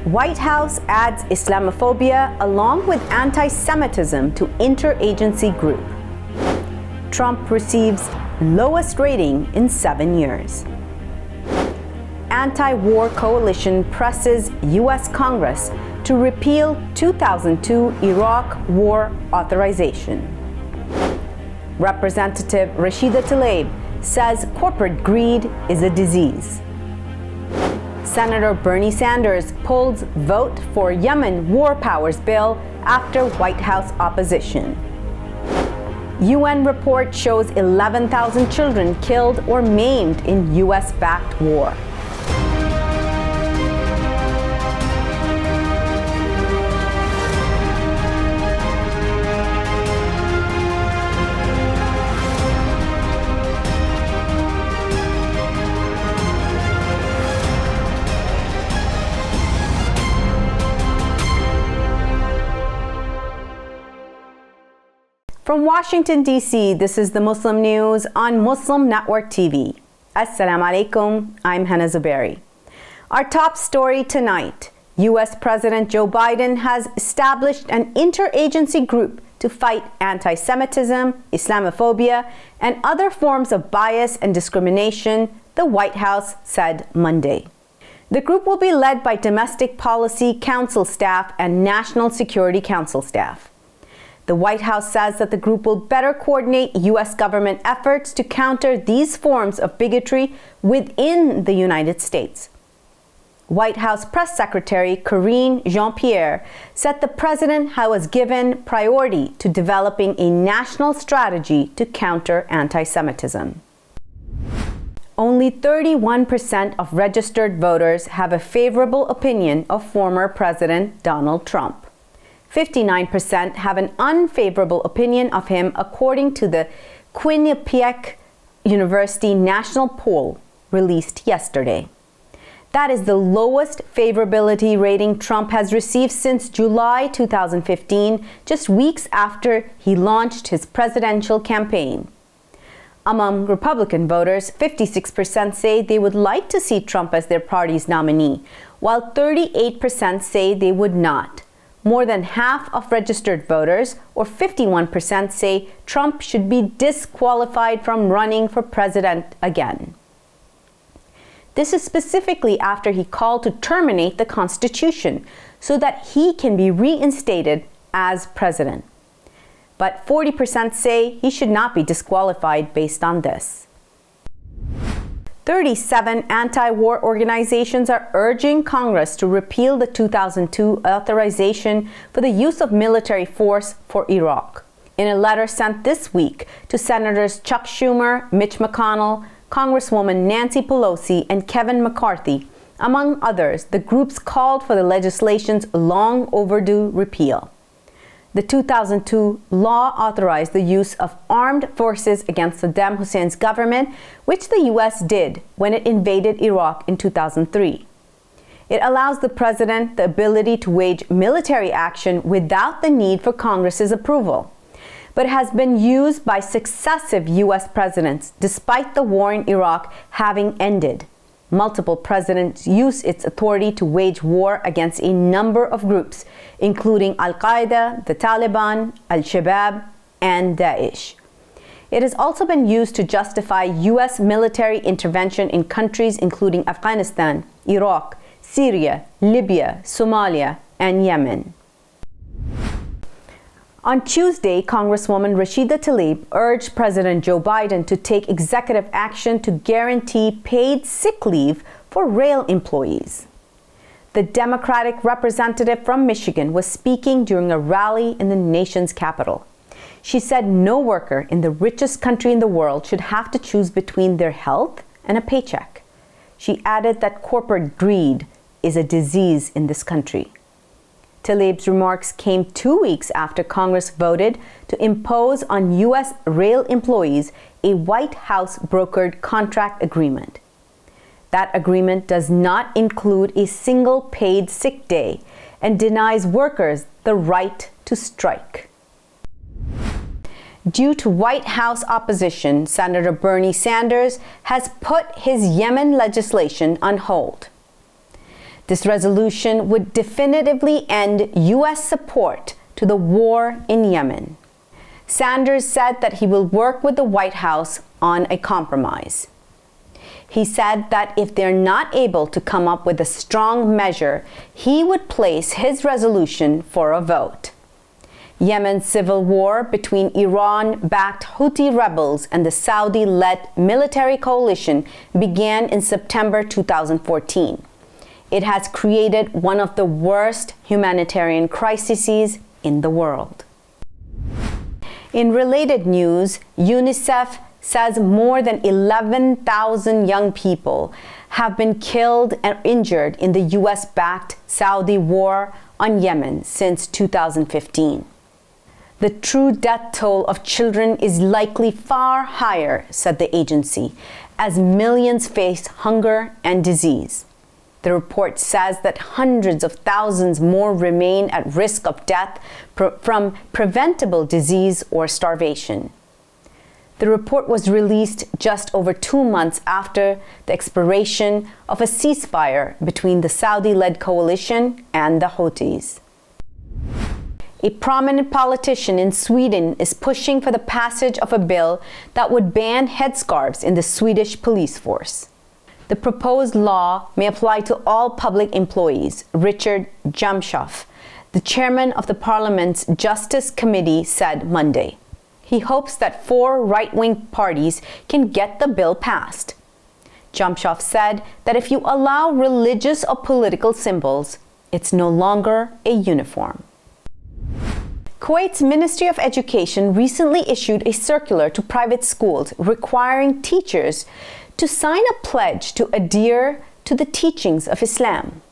White House adds Islamophobia along with anti-Semitism to Interagency group. Trump receives lowest rating in 7 years. Anti-war coalition presses U.S. Congress to repeal 2002 Iraq War Authorization. Representative Rashida Tlaib says corporate greed is a disease. Senator Bernie Sanders pulls vote for Yemen war powers bill after White House opposition. UN report shows 11,000 children killed or maimed in US-backed war. From Washington, D.C., this is the Muslim News on Muslim Network TV. Assalamu alaikum, I'm Hena Zuberi. Our top story tonight, U.S. President Joe Biden has established an interagency group to fight anti-Semitism, Islamophobia, and other forms of bias and discrimination, the White House said Monday. The group will be led by Domestic Policy Council staff and National Security Council staff. The White House says that the group will better coordinate U.S. government efforts to counter these forms of bigotry within the United States. White House Press Secretary Karine Jean-Pierre said the president was given priority to developing a national strategy to counter anti-Semitism. Only 31% of registered voters have a favorable opinion of former President Donald Trump. 59% have an unfavorable opinion of him, according to the Quinnipiac University National Poll released yesterday. That is the lowest favorability rating Trump has received since July 2015, just weeks after he launched his presidential campaign. Among Republican voters, 56% say they would like to see Trump as their party's nominee, while 38% say they would not. More than half of registered voters, or 51%, say Trump should be disqualified from running for president again. This is specifically after he called to terminate the Constitution so that he can be reinstated as president. But 40% say he should not be disqualified based on this. 37 anti-war organizations are urging Congress to repeal the 2002 authorization for the use of military force for Iraq. In a letter sent this week to Senators Chuck Schumer, Mitch McConnell, Congresswoman Nancy Pelosi, and Kevin McCarthy, among others, the groups called for the legislation's long overdue repeal. The 2002 law authorized the use of armed forces against Saddam Hussein's government, which the U.S. did when it invaded Iraq in 2003. It allows the president the ability to wage military action without the need for Congress's approval, but has been used by successive U.S. presidents despite the war in Iraq having ended. Multiple presidents use its authority to wage war against a number of groups, including Al-Qaeda, the Taliban, Al-Shabaab, and Daesh. It has also been used to justify U.S. military intervention in countries including Afghanistan, Iraq, Syria, Libya, Somalia, and Yemen. On Tuesday, Congresswoman Rashida Tlaib urged President Joe Biden to take executive action to guarantee paid sick leave for rail employees. The Democratic representative from Michigan was speaking during a rally in the nation's capital. She said no worker in the richest country in the world should have to choose between their health and a paycheck. She added that corporate greed is a disease in this country. Tlaib's remarks came 2 weeks after Congress voted to impose on U.S. rail employees a White House brokered contract agreement. That agreement does not include a single paid sick day and denies workers the right to strike. Due to White House opposition, Senator Bernie Sanders has put his Yemen legislation on hold. This resolution would definitively end U.S. support to the war in Yemen. Sanders said that he will work with the White House on a compromise. He said that if they're not able to come up with a strong measure, he would place his resolution for a vote. Yemen's civil war between Iran-backed Houthi rebels and the Saudi-led military coalition began in September 2014. It has created one of the worst humanitarian crises in the world. In related news, UNICEF says more than 11,000 young people have been killed and injured in the US-backed Saudi war on Yemen since 2015. The true death toll of children is likely far higher, said the agency, as millions face hunger and disease. The report says that hundreds of thousands more remain at risk of death from preventable disease or starvation. The report was released just over 2 months after the expiration of a ceasefire between the Saudi-led coalition and the Houthis. A prominent politician in Sweden is pushing for the passage of a bill that would ban headscarves in the Swedish police force. The proposed law may apply to all public employees, Richard Jomshof, the chairman of the Parliament's Justice Committee, said Monday. He hopes that 4 right-wing parties can get the bill passed. Jomshof said that if you allow religious or political symbols, it's no longer a uniform. Kuwait's Ministry of Education recently issued a circular to private schools requiring teachers to sign a pledge to adhere to the teachings of Islam.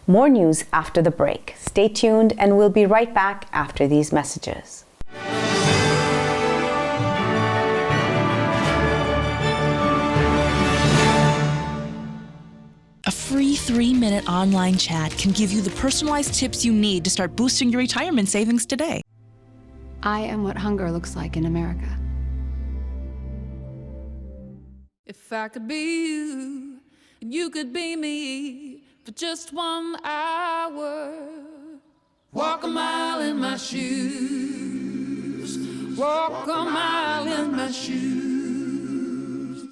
More news after the break. Stay tuned and we'll be right back after these messages. A free 3-minute online chat can give you the personalized tips you need to start boosting your retirement savings today. I am what hunger looks like in America. If I could be you, and you could be me for just 1 hour. Walk a mile in my shoes. Walk a mile in my shoes.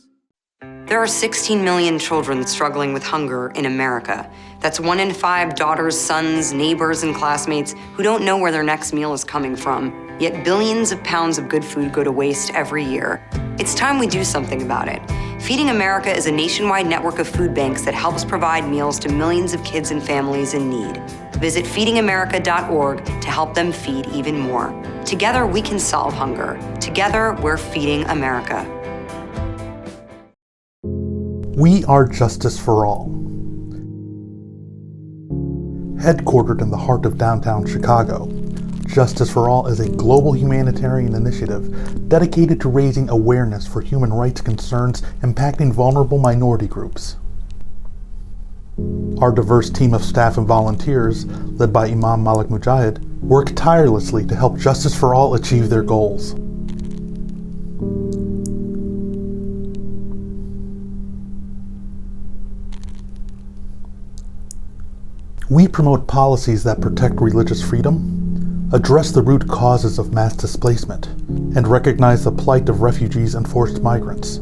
There are 16 million children struggling with hunger in America. That's 1 in 5 daughters, sons, neighbors, and classmates who don't know where their next meal is coming from. Yet billions of pounds of good food go to waste every year. It's time we do something about it. Feeding America is a nationwide network of food banks that helps provide meals to millions of kids and families in need. Visit feedingamerica.org to help them feed even more. Together, we can solve hunger. Together, we're feeding America. We are Justice for All. Headquartered in the heart of downtown Chicago, Justice for All is a global humanitarian initiative dedicated to raising awareness for human rights concerns impacting vulnerable minority groups. Our diverse team of staff and volunteers, led by Imam Malik Mujahid, work tirelessly to help Justice for All achieve their goals. We promote policies that protect religious freedom, address the root causes of mass displacement, and recognize the plight of refugees and forced migrants.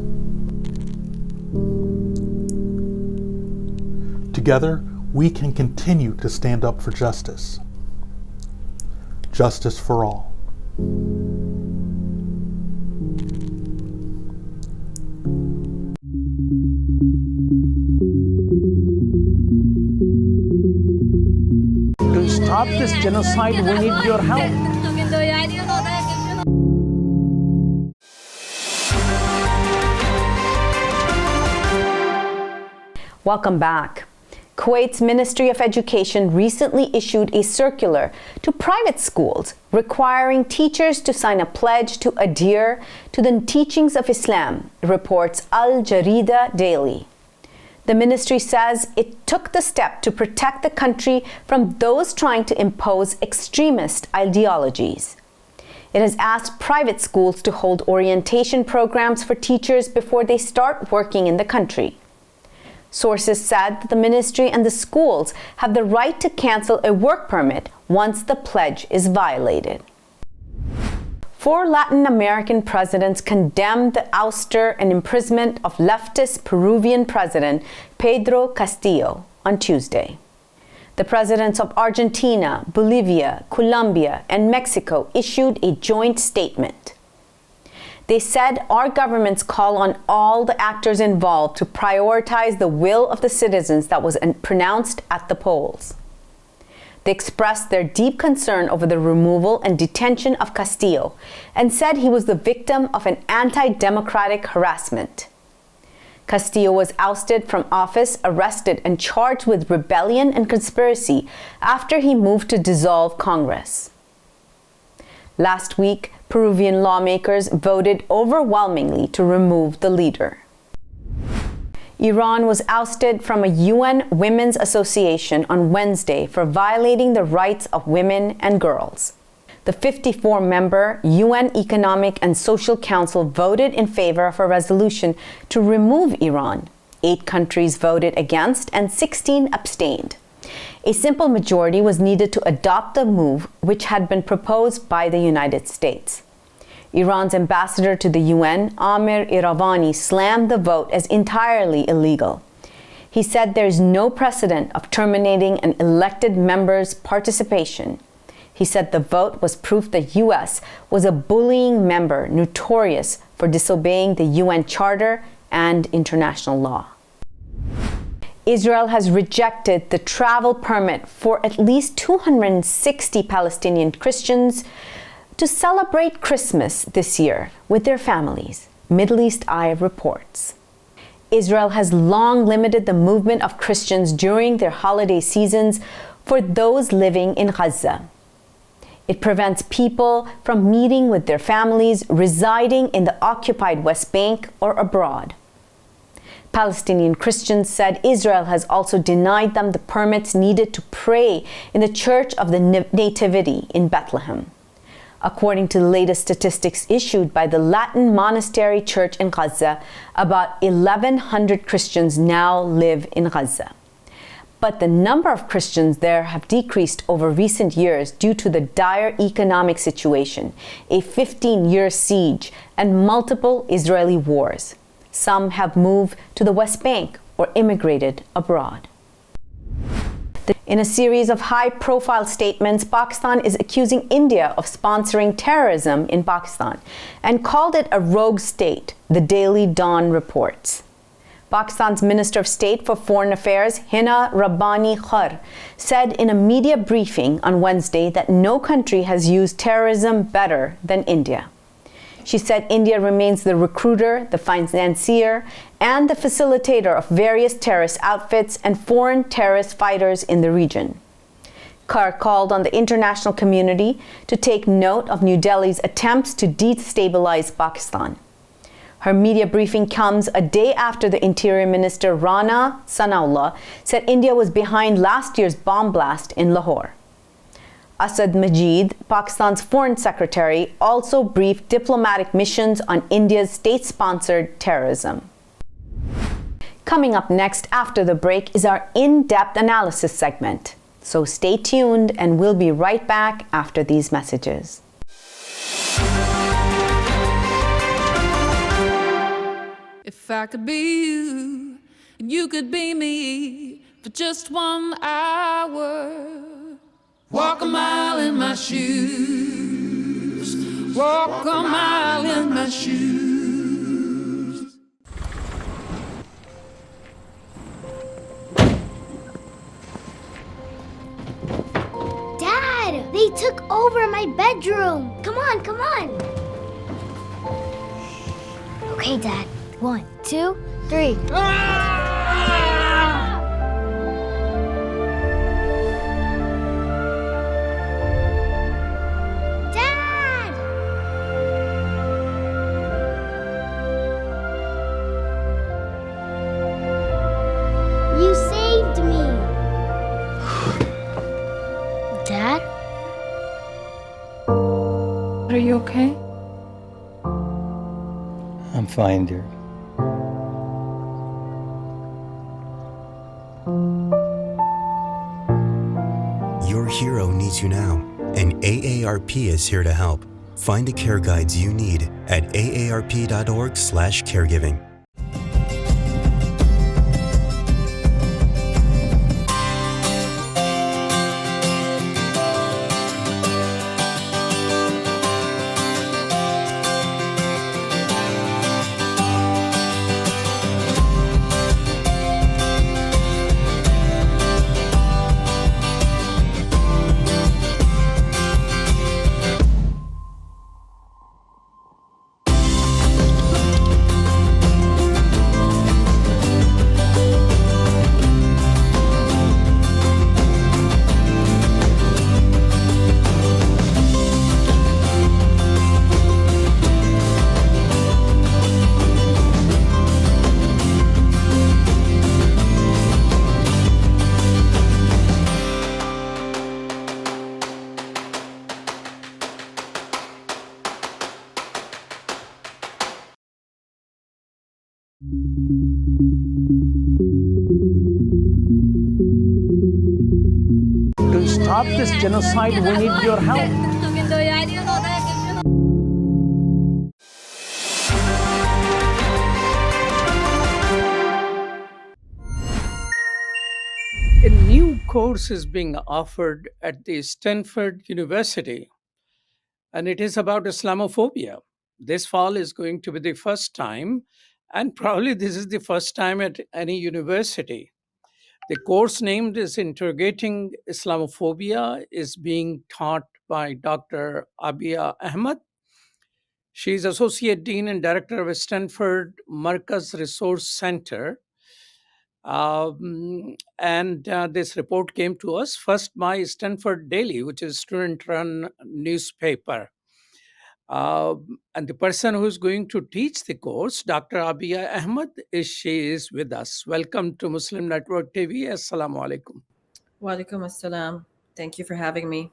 Together, we can continue to stand up for justice. Justice for all. To stop this genocide, we need your help. Welcome back. Kuwait's Ministry of Education recently issued a circular to private schools requiring teachers to sign a pledge to adhere to the teachings of Islam, reports Al Jarida Daily. The ministry says it took the step to protect the country from those trying to impose extremist ideologies. It has asked private schools to hold orientation programs for teachers before they start working in the country. Sources said that the ministry and the schools have the right to cancel a work permit once the pledge is violated. 4 Latin American presidents condemned the ouster and imprisonment of leftist Peruvian President Pedro Castillo on Tuesday. The presidents of Argentina, Bolivia, Colombia, and Mexico issued a joint statement. They said our governments call on all the actors involved to prioritize the will of the citizens that was pronounced at the polls. They expressed their deep concern over the removal and detention of Castillo and said he was the victim of an anti-democratic harassment. Castillo was ousted from office, arrested, and charged with rebellion and conspiracy after he moved to dissolve Congress. Last week, Peruvian lawmakers voted overwhelmingly to remove the leader. Iran was ousted from a UN Women's Association on Wednesday for violating the rights of women and girls. The 54-member UN Economic and Social Council voted in favor of a resolution to remove Iran. 8 countries voted against and 16 abstained. A simple majority was needed to adopt the move, which had been proposed by the United States. Iran's ambassador to the UN, Amir Iravani, slammed the vote as entirely illegal. He said there is no precedent of terminating an elected member's participation. He said the vote was proof the U.S. was a bullying member notorious for disobeying the UN Charter and international law. Israel has rejected the travel permit for at least 260 Palestinian Christians to celebrate Christmas this year with their families, Middle East Eye reports. Israel has long limited the movement of Christians during their holiday seasons for those living in Gaza. It prevents people from meeting with their families residing in the occupied West Bank or abroad. Palestinian Christians said Israel has also denied them the permits needed to pray in the Church of the Nativity in Bethlehem. According to the latest statistics issued by the Latin Monastery Church in Gaza, about 1,100 Christians now live in Gaza. But the number of Christians there have decreased over recent years due to the dire economic situation, a 15-year siege, and multiple Israeli wars. Some have moved to the West Bank or immigrated abroad. In a series of high-profile statements, Pakistan is accusing India of sponsoring terrorism in Pakistan and called it a rogue state, the Daily Dawn reports. Pakistan's Minister of State for Foreign Affairs, Hena Rabbani Khar, said in a media briefing on Wednesday that no country has used terrorism better than India. She said India remains the recruiter, the financier, and the facilitator of various terrorist outfits and foreign terrorist fighters in the region. Khar called on the international community to take note of New Delhi's attempts to destabilize Pakistan. Her media briefing comes a day after the Interior Minister Rana Sanaullah said India was behind last year's bomb blast in Lahore. Asad Majid, Pakistan's foreign secretary, also briefed diplomatic missions on India's state-sponsored terrorism. Coming up next after the break is our in-depth analysis segment. So stay tuned and we'll be right back after these messages. If I could be you, and you could be me for just 1 hour. Walk a mile in my shoes. Walk a mile in my shoes. Dad, they took over my bedroom. Come on, come on. Okay, Dad. 1, 2, 3. Dad? Are you okay? I'm fine, dear. Your hero needs you now, and AARP is here to help. Find the care guides you need at aarp.org/caregiving. To stop this genocide, we need your help. A new course is being offered at the Stanford University, and it is about Islamophobia. This fall is going to be the first time, and probably this is the first time at any university. The course named is Interrogating Islamophobia is being taught by Dr. Abia Ahmed. She is Associate Dean and Director of Stanford Markaz Resource Center. And this report came to us first by Stanford Daily, which is student-run newspaper. And the person who's going to teach the course, Dr. Abia Ahmed, she is with us. Welcome to Muslim Network TV. Assalamu alaikum. Walaikum assalam. Thank you for having me.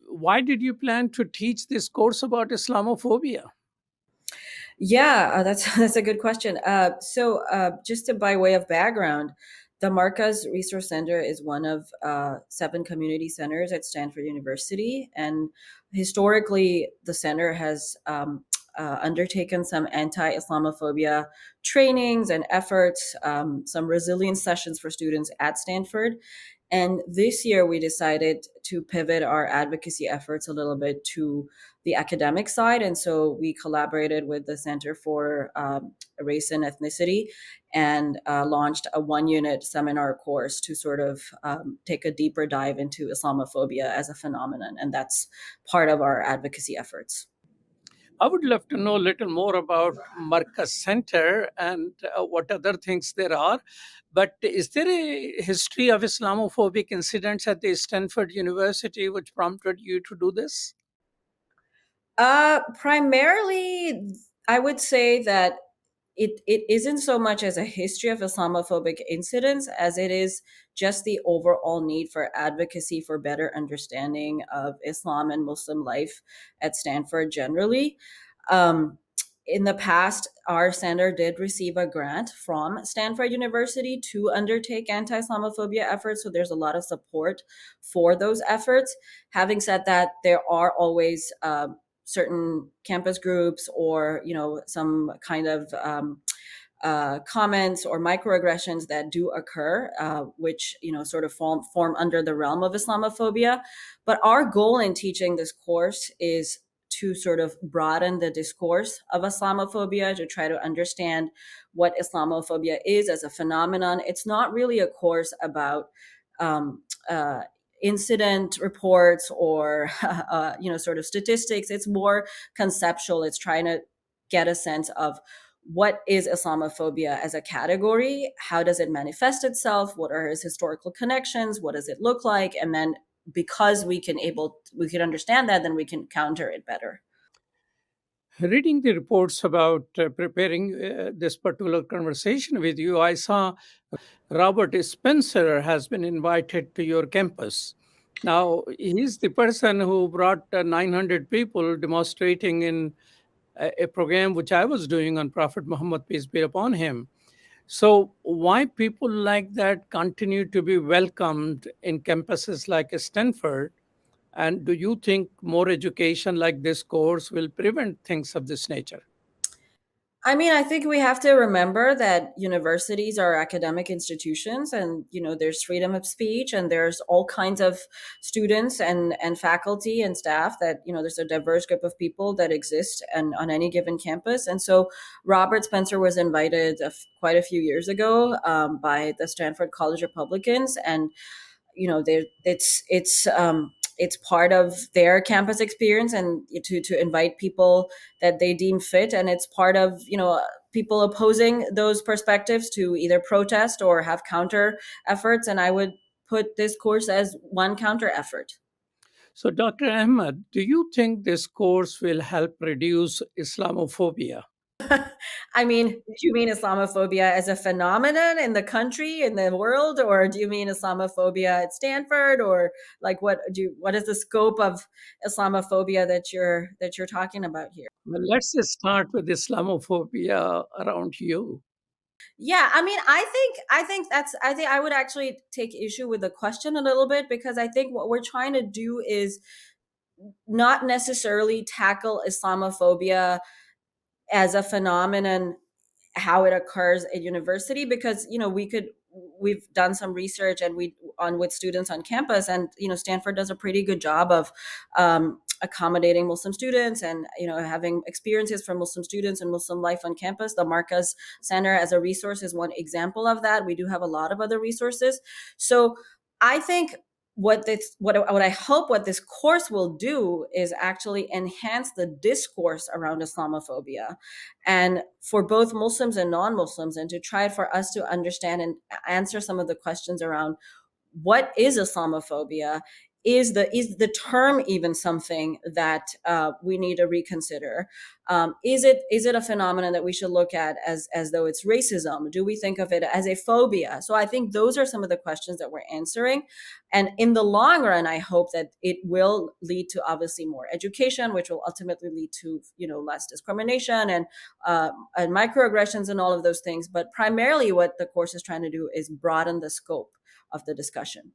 Why did you plan to teach this course about Islamophobia? Yeah, that's a good question. So just by way of background, the Markaz Resource Center is one of 7 community centers at Stanford University. And historically, the center has undertaken some anti-Islamophobia trainings and efforts, some resilience sessions for students at Stanford. And this year, we decided to pivot our advocacy efforts a little bit to the academic side. And so we collaborated with the Center for Race and Ethnicity and launched a 1-unit seminar course to sort of take a deeper dive into Islamophobia as a phenomenon. And that's part of our advocacy efforts. I would love to know a little more about Markaz Center and what other things there are. But is there a history of Islamophobic incidents at the Stanford University which prompted you to do this? Primarily, I would say that it isn't so much as a history of Islamophobic incidents as it is just the overall need for advocacy for better understanding of Islam and Muslim life at Stanford generally. In the past, our center did receive a grant from Stanford University to undertake anti-Islamophobia efforts. So there's a lot of support for those efforts. Having said that, there are always certain campus groups or some kind of comments or microaggressions that do occur, which sort of form under the realm of Islamophobia. But our goal in teaching this course is to sort of broaden the discourse of Islamophobia, to try to understand what Islamophobia is as a phenomenon. It's not really a course about incident reports or sort of statistics. It's more conceptual. It's trying to get a sense of what is Islamophobia as a category, how does it manifest itself, what are its historical connections, what does it look like, and then because we can understand that, then we can counter it better. Reading the reports about preparing this particular conversation with you, I saw Robert Spencer has been invited to your campus. Now, he's the person who brought 900 people demonstrating in a program which I was doing on Prophet Muhammad, peace be upon him. So, why people like that continue to be welcomed in campuses like Stanford? And do you think more education like this course will prevent things of this nature? I mean, I think we have to remember that universities are academic institutions, and there's freedom of speech, and there's all kinds of students and faculty and staff that there's a diverse group of people that exist and on any given campus. And so Robert Spencer was invited quite a few years ago by the Stanford College Republicans, and it's part of their campus experience, and to invite people that they deem fit, and it's part of people opposing those perspectives to either protest or have counter efforts, and I would put this course as one counter effort. So, Dr. Ahmed, do you think this course will help reduce Islamophobia? I mean, do you mean Islamophobia as a phenomenon in the country, in the world, or do you mean Islamophobia at Stanford, or like what is the scope of Islamophobia that you're talking about here? Well, let's just start with Islamophobia around you. Yeah, I mean, I think I would actually take issue with the question a little bit, because I think what we're trying to do is not necessarily tackle Islamophobia as a phenomenon, how it occurs at university, because we've done some research and we on with students on campus, and Stanford does a pretty good job of accommodating Muslim students, and having experiences from Muslim students and Muslim life on campus. The Marcus Center as a resource is one example of that. We do have a lot of other resources. So I think what I hope what this course will do is actually enhance the discourse around Islamophobia, and for both Muslims and non-Muslims, and to try for us to understand and answer some of the questions around what is Islamophobia. Is the term even something that we need to reconsider? Is it a phenomenon that we should look at as though it's racism? Do we think of it as a phobia? So I think those are some of the questions that we're answering, and in the long run, I hope that it will lead to obviously more education, which will ultimately lead to less discrimination and microaggressions and all of those things. But primarily, what the course is trying to do is broaden the scope of the discussion.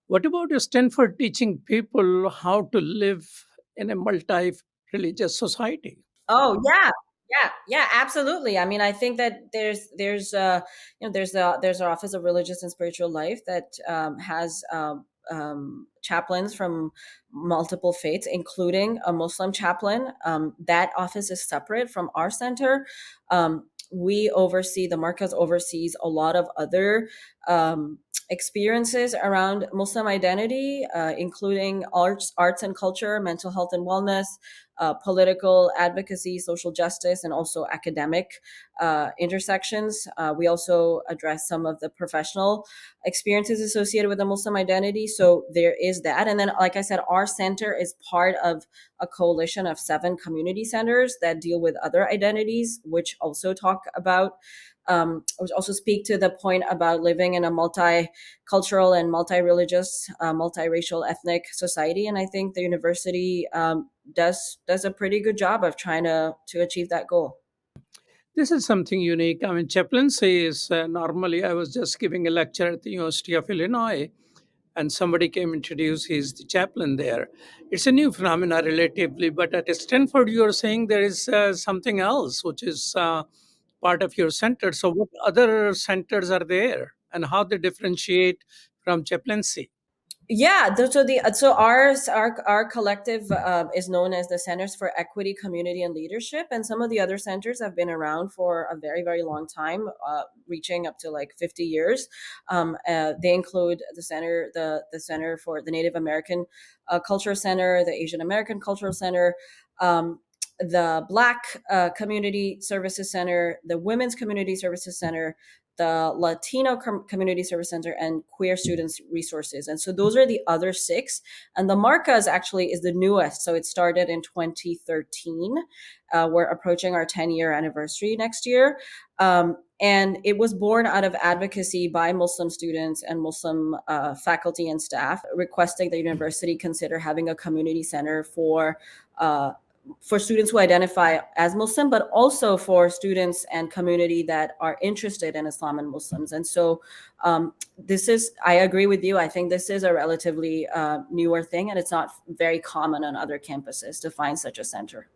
What about Stanford teaching people how to live in a multi religious society? Oh yeah, yeah, absolutely. I mean, I think that there's our Office of Religious and Spiritual Life that has chaplains from multiple faiths, including a Muslim chaplain. That office is separate from our center. We oversee the Markaz oversees a lot of other experiences around Muslim identity, including arts and culture, mental health and wellness, political advocacy, social justice, and also academic intersections. We also address some of the professional experiences associated with the Muslim identity. So there is that. And then, like I said, our center is part of a coalition of 7 community centers that deal with other identities, which also talk about which also speak to the point about living in a multicultural and multi-religious, multiracial ethnic society. And I think the university does a pretty good job of trying to achieve that goal. This is something unique. I mean, chaplaincy is normally, I was just giving a lecture at the University of Illinois, and somebody came introduced, he's the chaplain there. It's a new phenomena relatively, but at Stanford, you're saying there is something else, which is part of your center. So, what other centers are there and how they differentiate from chaplaincy? Yeah, so our collective is known as the Centers for Equity, Community, and Leadership, and some of the other centers have been around for a very, very long time, reaching up to like 50 years. They include the Center for the Native American Cultural Center, the Asian American Cultural Center. The Black Community Services Center, the Women's Community Services Center, the Latino Community Service Center, and Queer Students Resources. And so those are the other 6. And the Marcas actually is the newest. So it started in 2013. We're approaching our 10-year anniversary next year. And it was born out of advocacy by Muslim students and Muslim faculty and staff requesting the university consider having a community center for for students who identify as Muslim, but also for students and community that are interested in Islam and Muslims. And so I agree with you. I think this is a relatively newer thing, and it's not very common on other campuses to find such a center.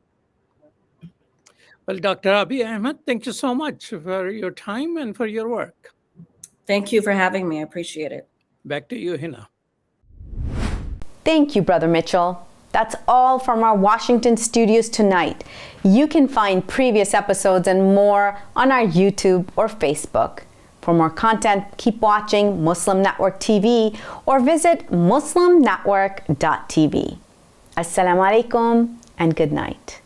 Well, Dr. Abi Ahmed, thank you so much for your time and for your work. Thank you for having me. I appreciate it. Back to you, Hena. Thank you, Brother Mitchell. That's all from our Washington studios tonight. You can find previous episodes and more on our YouTube or Facebook. For more content, keep watching Muslim Network TV or visit muslimnetwork.tv. Assalamu alaikum and good night.